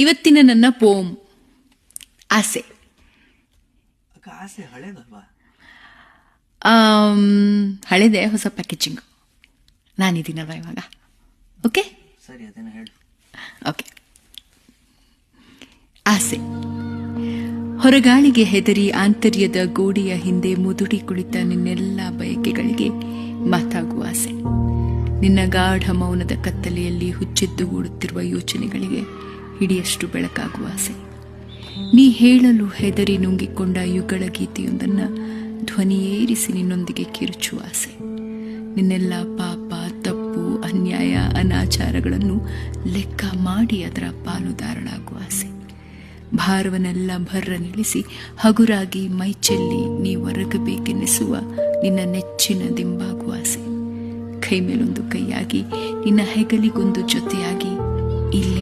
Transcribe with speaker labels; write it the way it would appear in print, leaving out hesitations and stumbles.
Speaker 1: ಇವತ್ತಿನ ನನ್ನ ಪೋಮ್ ಆಸೆ.
Speaker 2: ಆಸೆ ಹಳೇದಲ್ವಾ?
Speaker 1: ಹಳೇದೆ, ಹೊಸ ಪ್ಯಾಕೇಜಿಂಗ್. ನಾನಿದ್ದೀನಲ್ವಾ ಇವಾಗ. ಓಕೆ
Speaker 2: ಸರಿ, ಅದನ್ನ ಹೇಳು.
Speaker 1: ಓಕೆ. ಆಸೆ. ಹೊರಗಾಳಿಗೆ ಹೆದರಿ ಆಂತರ್ಯದ ಗೋಡೆಯ ಹಿಂದೆ ಮುದುಡಿ ಕುಳಿತ ನಿನ್ನೆಲ್ಲ ಬಯಕೆಗಳಿಗೆ ಮಾತಾಗುವ ಆಸೆ. ನಿನ್ನ ಗಾಢ ಮೌನದ ಕತ್ತಲೆಯಲ್ಲಿ ಹುಚ್ಚೆದ್ದುಗೂಡುತ್ತಿರುವ ಯೋಚನೆಗಳಿಗೆ ಹಿಡಿಯಷ್ಟು ಬೆಳಕಾಗುವ ಆಸೆ. ನೀ ಹೇಳಲು ಹೆದರಿ ನುಂಗಿಕೊಂಡ ಯುಗಳ ಗೀತೆಯೊಂದನ್ನು ಧ್ವನಿಯೇರಿಸಿ ನಿನ್ನೊಂದಿಗೆ ಕಿರುಚುವ ಆಸೆ. ನಿನ್ನೆಲ್ಲ ಪಾಪ, ತಪ್ಪು, ಅನ್ಯಾಯ, ಅನಾಚಾರಗಳನ್ನು ಲೆಕ್ಕ ಮಾಡಿ ಅದರ ಪಾಲುದಾರಳಾಗುವ ಆಸೆ. ಭಾರವನ್ನೆಲ್ಲ ಭರ್ರ ನಿಲ್ಲಿಸಿ ಹಗುರಾಗಿ ಮೈಚೆಲ್ಲಿ ನೀ ಹೊರಗಬೇಕೆನ್ನಿಸುವ ನಿನ್ನ ನೆಚ್ಚಿನ ದಿಂಬಾಗುವ ಆಸೆ. ಕೈ ಮೇಲೊಂದು ಕೈಯಾಗಿ ನಿನ್ನ ಹೆಗಲಿಗೊಂದು ಜೊತೆಯಾಗಿ ಇಲ್ಲಿ